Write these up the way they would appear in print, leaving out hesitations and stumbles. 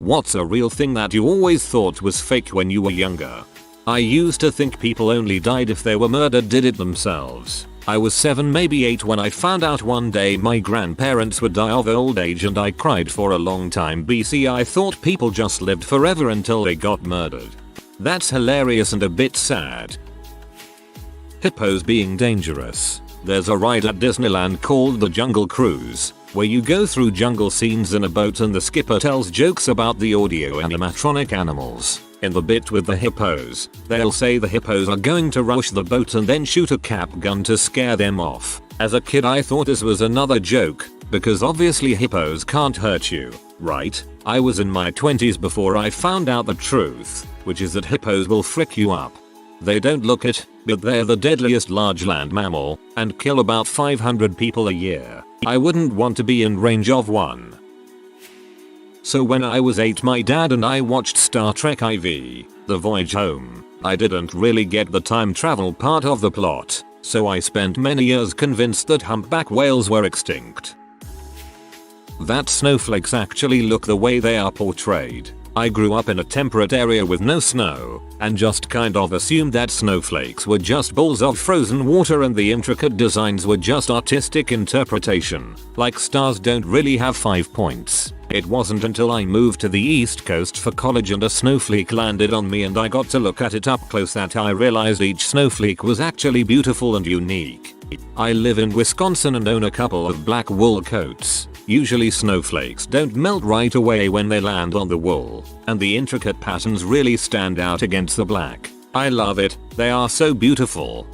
What's a real thing that you always thought was fake when you were younger? I used to think people only died if they were murdered, did it themselves. I was 7, maybe 8 when I found out one day my grandparents would die of old age, and I cried for a long time. I thought people just lived forever until they got murdered. That's hilarious and a bit sad. Hippos being dangerous. There's a ride at Disneyland called the Jungle Cruise, where you go through jungle scenes in a boat and the skipper tells jokes about the audio animatronic animals. In the bit with the hippos, they'll say the hippos are going to rush the boat and then shoot a cap gun to scare them off. As a kid I thought this was another joke, because obviously hippos can't hurt you, right? I was in my 20s before I found out the truth, which is that hippos will frick you up. They don't look it, but they're the deadliest large land mammal, and kill about 500 people a year. I wouldn't want to be in range of one. So when I was 8 my dad and I watched Star Trek IV, The Voyage Home. I didn't really get the time travel part of the plot, so I spent many years convinced that humpback whales were extinct. That snowflakes actually look the way they are portrayed. I grew up in a temperate area with no snow, and just kind of assumed that snowflakes were just balls of frozen water and the intricate designs were just artistic interpretation, like stars don't really have 5 points. It wasn't until I moved to the East Coast for college and a snowflake landed on me and I got to look at it up close that I realized each snowflake was actually beautiful and unique. I live in Wisconsin and own a couple of black wool coats. Usually snowflakes don't melt right away when they land on the wool, and the intricate patterns really stand out against the black. I love it, they are so beautiful.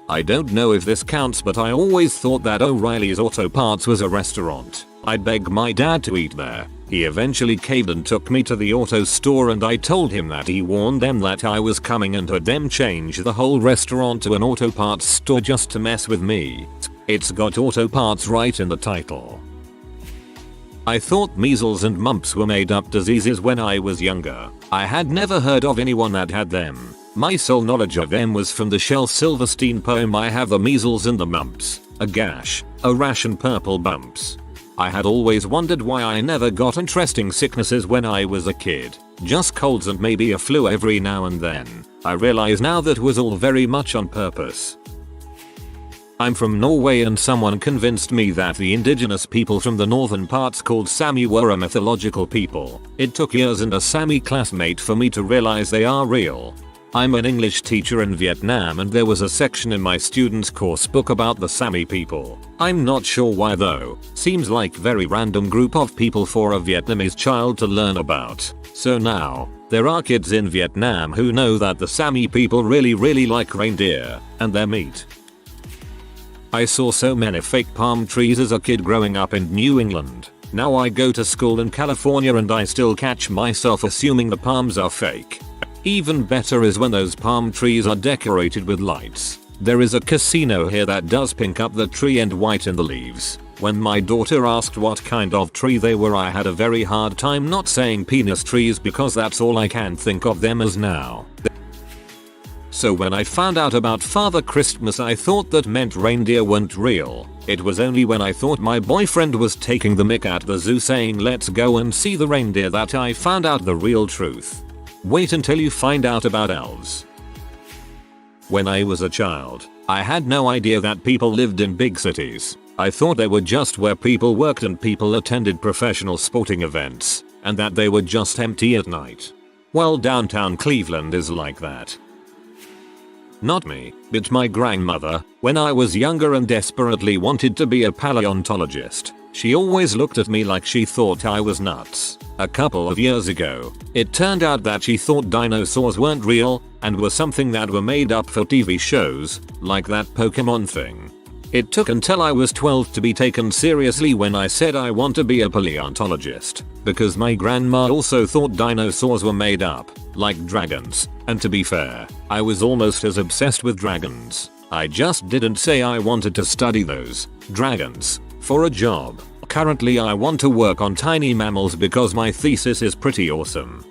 I don't know if this counts, but I always thought that O'Reilly's Auto Parts was a restaurant. I'd beg my dad to eat there. He eventually caved and took me to the auto store, and I told him that he warned them that I was coming and had them change the whole restaurant to an auto parts store just to mess with me. It's got auto parts right in the title. I thought measles and mumps were made up diseases when I was younger. I had never heard of anyone that had them. My sole knowledge of them was from the Shel Silverstein poem I Have the Measles and the Mumps, a gash, a rash and purple bumps. I had always wondered why I never got interesting sicknesses when I was a kid. Just colds and maybe a flu every now and then. I realize now that was all very much on purpose. I'm from Norway and someone convinced me that the indigenous people from the northern parts called Sami were a mythological people. It took years and a Sami classmate for me to realize they are real. I'm an English teacher in Vietnam and there was a section in my students' course book about the Sami people. I'm not sure why though, seems like very random group of people for a Vietnamese child to learn about. So now, there are kids in Vietnam who know that the Sami people really like reindeer and their meat. I saw so many fake palm trees as a kid growing up in New England. Now I go to school in California and I still catch myself assuming the palms are fake. Even better is when those palm trees are decorated with lights. There is a casino here that does pink up the tree and whiten the leaves. When my daughter asked what kind of tree they were, I had a very hard time not saying penis trees because that's all I can think of them as now. So when I found out about Father Christmas I thought that meant reindeer weren't real. It was only when I thought my boyfriend was taking the mick at the zoo saying let's go and see the reindeer that I found out the real truth. Wait until you find out about elves. When I was a child, I had no idea that people lived in big cities. I thought they were just where people worked and people attended professional sporting events, and that they were just empty at night. Well, downtown Cleveland is like that. Not me, but my grandmother. When I was younger and desperately wanted to be a paleontologist, she always looked at me like she thought I was nuts. A couple of years ago, it turned out that she thought dinosaurs weren't real and were something that were made up for TV shows, like that Pokemon thing. It took until I was 12 to be taken seriously when I said I want to be a paleontologist, because my grandma also thought dinosaurs were made up, like dragons, and to be fair, I was almost as obsessed with dragons. I just didn't say I wanted to study those dragons for a job. Currently I want to work on tiny mammals because my thesis is pretty awesome.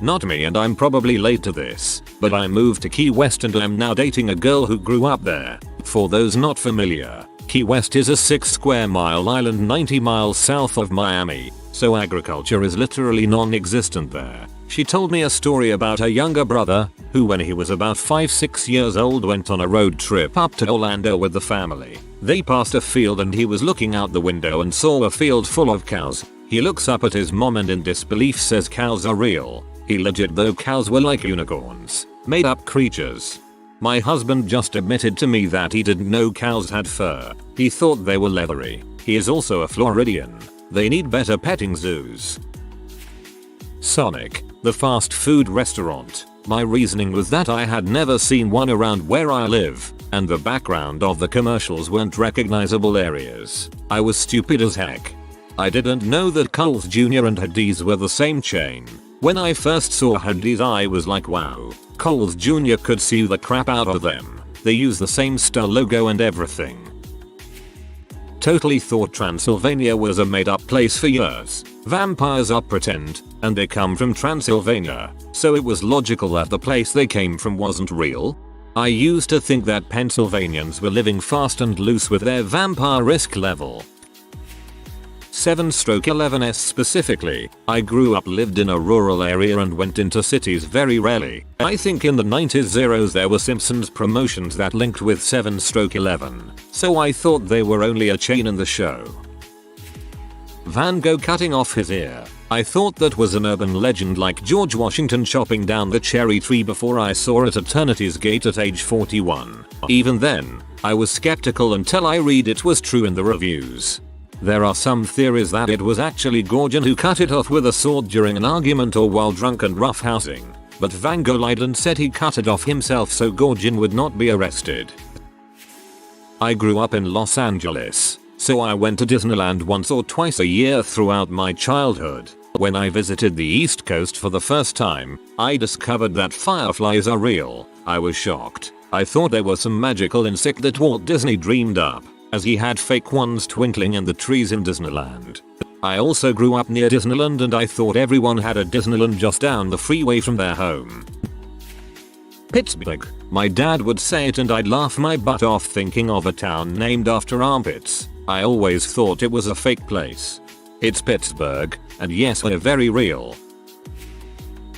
Not me, and I'm probably late to this, but I moved to Key West and I'm now dating a girl who grew up there. For those not familiar, Key West is a 6 square mile island 90 miles south of Miami, so agriculture is literally non-existent there. She told me a story about her younger brother, who when he was about 5-6 years old went on a road trip up to Orlando with the family. They passed a field and he was looking out the window and saw a field full of cows. He looks up at his mom and in disbelief says cows are real. He legit though cows were like unicorns, made up creatures. My husband just admitted to me that he didn't know cows had fur. He thought they were leathery. He is also a Floridian. They need better petting zoos. Sonic, the fast food restaurant. My reasoning was that I had never seen one around where I live, and the background of the commercials weren't recognizable areas. I was stupid as heck. I didn't know that Carl's Jr. and Hardee's were the same chain. When I first saw Hardee's I was like wow, Carl's Jr. could sue the crap out of them. They use the same star logo and everything. Totally thought Transylvania was a made up place for years. Vampires are pretend, and they come from Transylvania, so it was logical that the place they came from wasn't real. I used to think that Pennsylvanians were living fast and loose with their vampire risk level. 7/11s specifically, I grew up lived in a rural area and went into cities very rarely. I think in the 90s zeros there were Simpsons promotions that linked with 7/11, so I thought they were only a chain in the show. Van Gogh cutting off his ear. I thought that was an urban legend like George Washington chopping down the cherry tree before I saw it at Eternity's Gate at age 41. Even then, I was skeptical until I read it was true in the reviews. There are some theories that it was actually Gauguin who cut it off with a sword during an argument or while drunk and roughhousing, but Van Gogh lied and said he cut it off himself so Gauguin would not be arrested. I grew up in Los Angeles, so I went to Disneyland once or twice a year throughout my childhood. When I visited the East Coast for the first time, I discovered that fireflies are real. I was shocked. I thought they were some magical insect that Walt Disney dreamed up, as he had fake ones twinkling in the trees in Disneyland. I also grew up near Disneyland and I thought everyone had a Disneyland just down the freeway from their home. Pittsburgh. My dad would say it and I'd laugh my butt off thinking of a town named after armpits. I always thought it was a fake place. It's Pittsburgh, and yes, they're very real.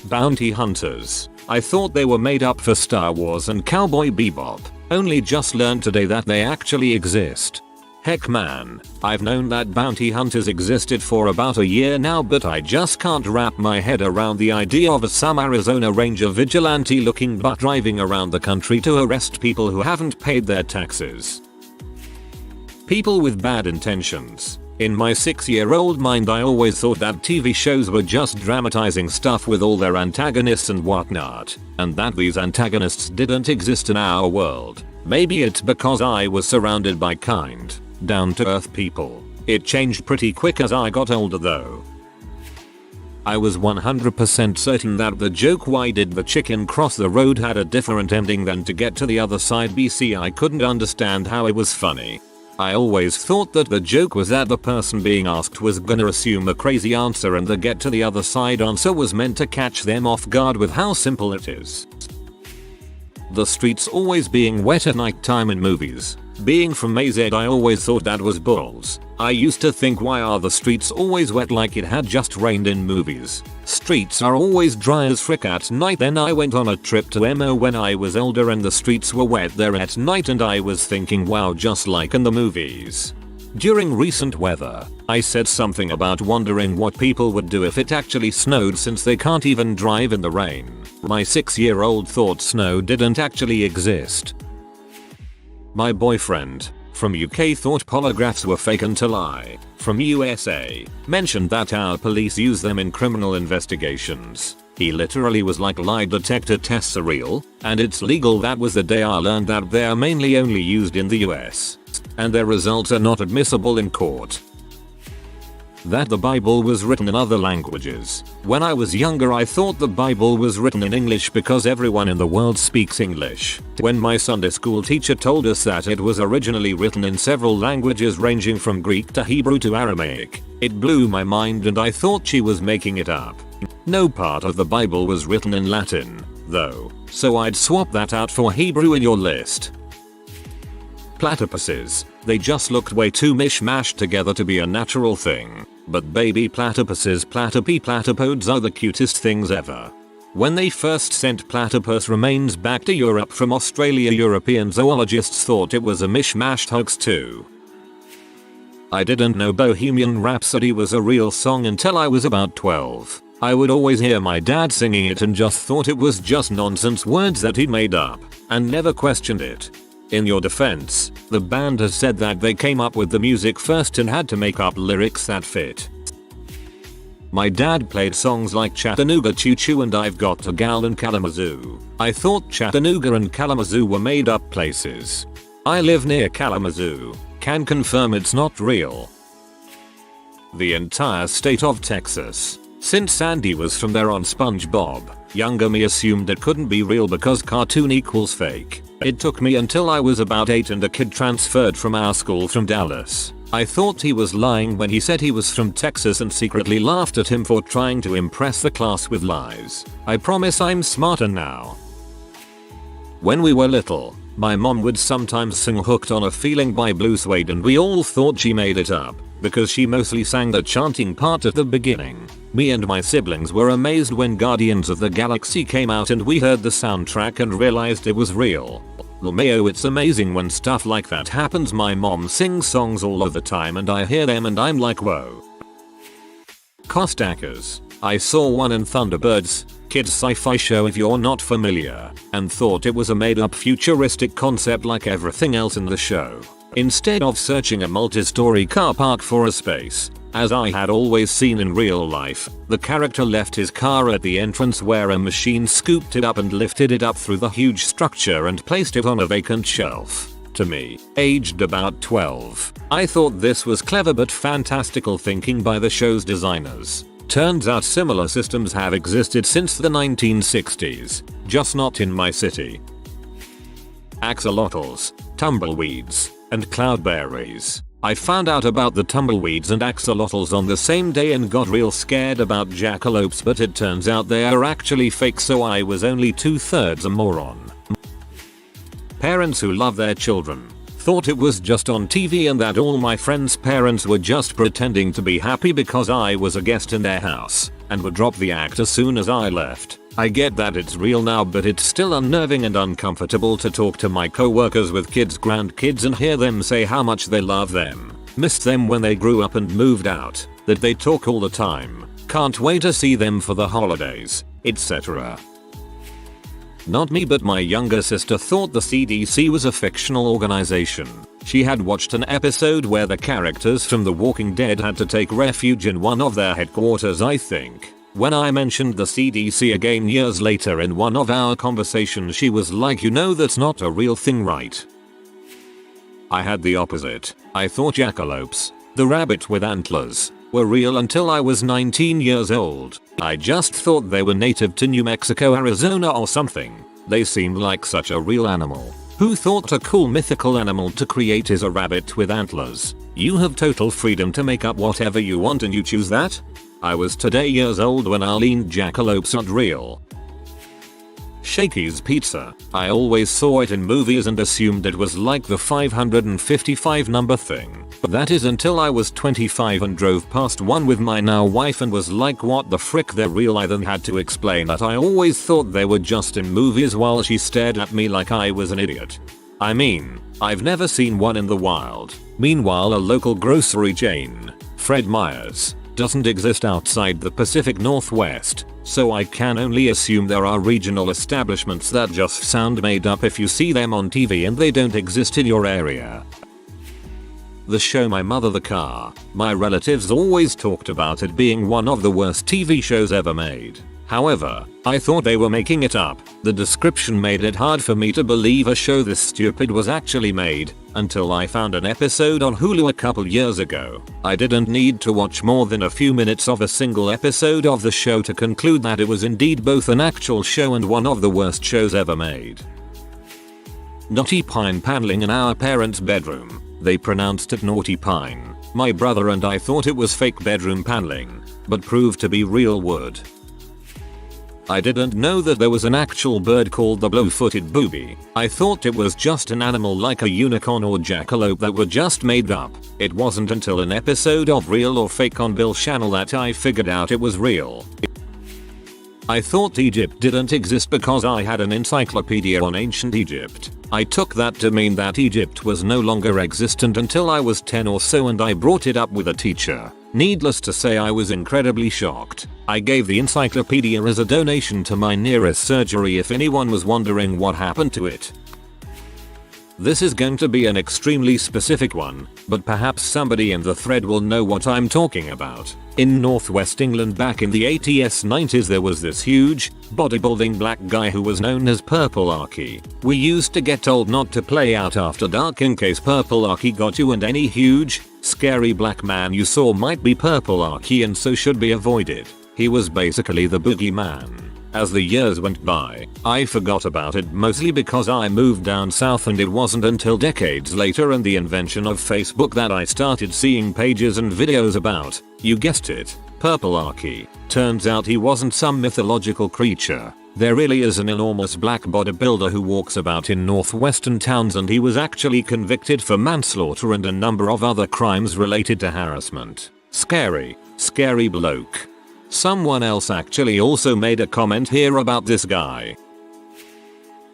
Bounty hunters. I thought they were made up for Star Wars and Cowboy Bebop. Only just learned today that they actually exist. Heck man, I've known that bounty hunters existed for about a year now, but I just can't wrap my head around the idea of some Arizona Ranger vigilante looking butt driving around the country to arrest people who haven't paid their taxes. People with bad intentions. In my 6-year-old mind I always thought that TV shows were just dramatizing stuff with all their antagonists and whatnot, and that these antagonists didn't exist in our world. Maybe it's because I was surrounded by kind, down-to-earth people. It changed pretty quick as I got older though. I was 100% certain that the joke "why did the chicken cross the road" had a different ending than "to get to the other side." I couldn't understand how it was funny. I always thought that the joke was that the person being asked was gonna assume a crazy answer and the "get to the other side" answer was meant to catch them off guard with how simple it is. The streets always being wet at night time in movies. Being from AZ I always thought that was bulls. I used to think why are the streets always wet like it had just rained in movies. Streets are always dry as frick at night. Then I went on a trip to MO when I was older and the streets were wet there at night and I was thinking wow, just like in the movies. During recent weather, I said something about wondering what people would do if it actually snowed since they can't even drive in the rain. My 6-year-old thought snow didn't actually exist. My boyfriend from UK thought polygraphs were fake until I, from USA, mentioned that our police use them in criminal investigations. He literally was like, lie detector tests are real, and it's legal. That was the day I learned that they are mainly only used in the US, and their results are not admissible in court. That the Bible was written in other languages. When I was younger I thought the Bible was written in English because everyone in the world speaks English. When my Sunday school teacher told us that it was originally written in several languages ranging from Greek to Hebrew to Aramaic, it blew my mind and I thought she was making it up. No part of the Bible was written in Latin, though, so I'd swap that out for Hebrew in your list. Platypuses. They just looked way too mishmashed together to be a natural thing. But baby platypuses, platypodes are the cutest things ever. When they first sent platypus remains back to Europe from Australia, European zoologists thought it was a mishmashed hoax too. I didn't know Bohemian Rhapsody was a real song until I was about 12. I would always hear my dad singing it and just thought it was just nonsense words that he'd made up, and never questioned it. In your defense, the band has said that they came up with the music first and had to make up lyrics that fit. My dad played songs like Chattanooga Choo Choo and I've Got a Gal in Kalamazoo. I thought Chattanooga and Kalamazoo were made up places. I live near Kalamazoo. Can confirm it's not real. The entire state of Texas. Since Sandy was from there on SpongeBob, younger me assumed it couldn't be real because cartoon equals fake. It took me until I was about 8 and a kid transferred from our school from Dallas. I thought he was lying when he said he was from Texas and secretly laughed at him for trying to impress the class with lies. I promise I'm smarter now. When we were little, my mom would sometimes sing Hooked on a Feeling by Blue Suede and we all thought she made it up, because she mostly sang the chanting part at the beginning. Me and my siblings were amazed when Guardians of the Galaxy came out and we heard the soundtrack and realized it was real. LMAO, it's amazing when stuff like that happens. My mom sings songs all of the time and I hear them and I'm like, whoa. Costakers. I saw one in Thunderbirds, kids sci-fi show if you're not familiar, and thought it was a made-up futuristic concept like everything else in the show. Instead of searching a multi-story car park for a space, as I had always seen in real life, the character left his car at the entrance where a machine scooped it up and lifted it up through the huge structure and placed it on a vacant shelf. To me, aged about 12, I thought this was clever but fantastical thinking by the show's designers. Turns out similar systems have existed since the 1960s, just not in my city. Axolotls, tumbleweeds, and cloudberries. I found out about the tumbleweeds and axolotls on the same day and got real scared about jackalopes, but it turns out they are actually fake, so I was only 2/3 a moron. Parents who love their children thought it was just on TV and that all my friends' parents were just pretending to be happy because I was a guest in their house and would drop the act as soon as I left. I get that it's real now, but it's still unnerving and uncomfortable to talk to my coworkers with kids, grandkids, and hear them say how much they love them, missed them when they grew up and moved out, that they talk all the time, can't wait to see them for the holidays, etc. Not me, but my younger sister thought the CDC was a fictional organization. She had watched an episode where the characters from The Walking Dead had to take refuge in one of their headquarters, I think. When I mentioned the CDC again years later in one of our conversations, she was like, you know that's not a real thing, right? I had the opposite. I thought jackalopes, the rabbit with antlers, were real until I was 19 years old. I just thought they were native to New Mexico, Arizona or something. They seemed like such a real animal. Who thought a cool mythical animal to create is a rabbit with antlers? You have total freedom to make up whatever you want and you choose that? I was today years old when I leaned jackalopes aren't real. Shakey's Pizza. I always saw it in movies and assumed it was like the 555 number thing. But that is until I was 25 and drove past one with my now wife and was like, what the frick, they're real. I then had to explain that I always thought they were just in movies while she stared at me like I was an idiot. I mean, I've never seen one in the wild. Meanwhile, a local grocery chain, Fred Meyer's, doesn't exist outside the Pacific Northwest, so I can only assume there are regional establishments that just sound made up if you see them on TV and they don't exist in your area. The show My Mother the Car. My relatives always talked about it being one of the worst TV shows ever made. However, I thought they were making it up. The description made it hard for me to believe a show this stupid was actually made, until I found an episode on Hulu a couple years ago. I didn't need to watch more than a few minutes of a single episode of the show to conclude that it was indeed both an actual show and one of the worst shows ever made. Knotty pine paneling in our parents' bedroom. They pronounced it naughty pine. My brother and I thought it was fake bedroom paneling, but proved to be real wood. I didn't know that there was an actual bird called the blue-footed booby. I thought it was just an animal like a unicorn or jackalope that were just made up. It wasn't until an episode of Real or Fake on Bill's channel that I figured out it was real. I thought Egypt didn't exist because I had an encyclopedia on ancient Egypt. I took that to mean that Egypt was no longer existent until I was 10 or so, and I brought it up with a teacher. Needless to say, I was incredibly shocked. I gave the encyclopedia as a donation to my nearest surgery if anyone was wondering what happened to it. This is going to be an extremely specific one, but perhaps somebody in the thread will know what I'm talking about. In northwest England back in the 80s 90s there was this huge, bodybuilding black guy who was known as Purple Archie. We used to get told not to play out after dark in case Purple Archie got you, and any huge, scary black man you saw might be Purple Archie and so should be avoided. He was basically the boogeyman. As the years went by, I forgot about it mostly because I moved down south, and it wasn't until decades later and the invention of Facebook that I started seeing pages and videos about, you guessed it, Purple Archie. Turns out he wasn't some mythological creature. There really is an enormous black bodybuilder who walks about in northwestern towns, and he was actually convicted for manslaughter and a number of other crimes related to harassment. Scary bloke. Someone else actually also made a comment here about this guy.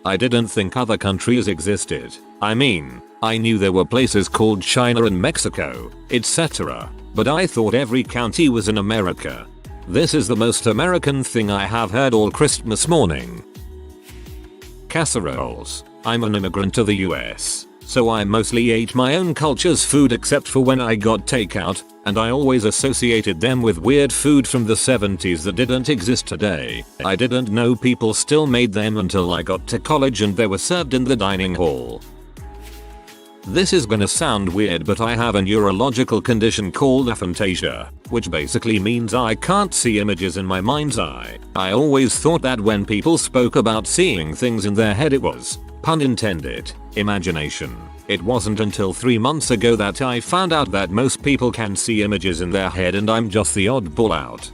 I didn't think other countries existed. I mean, I knew there were places called China and Mexico, etc. But I thought every county was in America. This is the most American thing I have heard all Christmas morning. Casseroles. I'm an immigrant to the US, so I mostly ate my own culture's food except for when I got takeout, and I always associated them with weird food from the 70s that didn't exist today. I didn't know people still made them until I got to college and they were served in the dining hall. This is gonna sound weird, but I have a neurological condition called aphantasia, which basically means I can't see images in my mind's eye. I always thought that when people spoke about seeing things in their head it was, pun intended, imagination. It wasn't until 3 months ago that I found out that most people can see images in their head and I'm just the oddball out.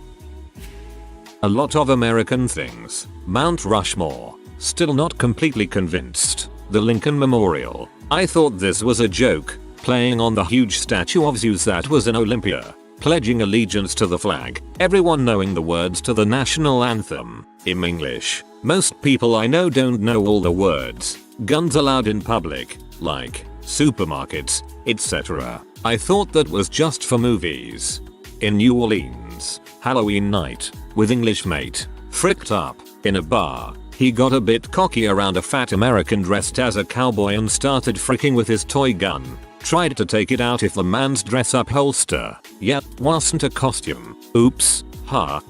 A lot of American things. Mount Rushmore. Still not completely convinced. The Lincoln Memorial. I thought this was a joke, playing on the huge statue of Zeus that was in Olympia. Pledging allegiance to the flag, everyone knowing the words to the national anthem, in English. Most people I know don't know all the words. Guns allowed in public, like supermarkets, etc. I thought that was just for movies. In New Orleans, Halloween night, with English mate, fricked up, in a bar. He got a bit cocky around a fat American dressed as a cowboy and started fricking with his toy gun. Tried to take it out if the man's dress up holster. Yep, wasn't a costume. Oops, ha.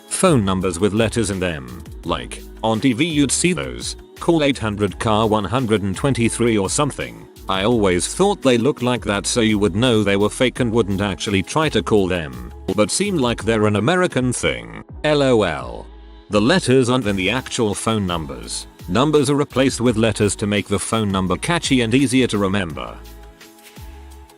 Phone numbers with letters in them. Like, on TV you'd see those. Call 800 car 123 or something. I always thought they looked like that so you would know they were fake and wouldn't actually try to call them. But seemed like they're an American thing. LOL. The letters aren't in the actual phone numbers. Numbers are replaced with letters to make the phone number catchy and easier to remember.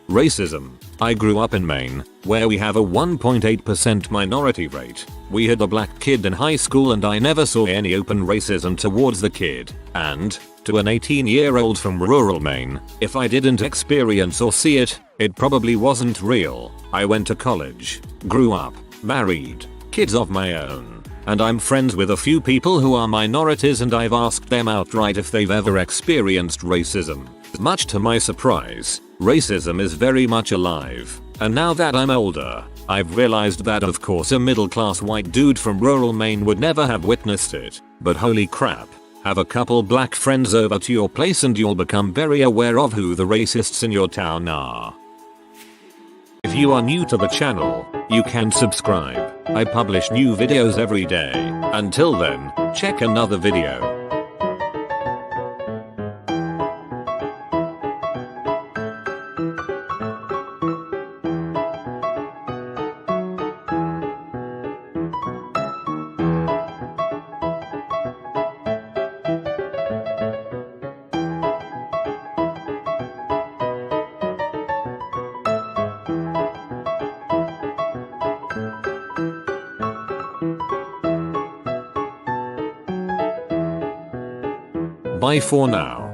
Racism. I grew up in Maine, where we have a 1.8% minority rate. We had a black kid in high school and I never saw any open racism towards the kid. And, to an 18-year-old from rural Maine, if I didn't experience or see it, it probably wasn't real. I went to college, grew up, married, kids of my own. And I'm friends with a few people who are minorities and I've asked them outright if they've ever experienced racism. Much to my surprise, racism is very much alive. And now that I'm older, I've realized that of course a middle-class white dude from rural Maine would never have witnessed it. But holy crap, have a couple black friends over to your place and you'll become very aware of who the racists in your town are. If you are new to the channel, you can subscribe. I publish new videos every day. Until then, check another video. Bye for now.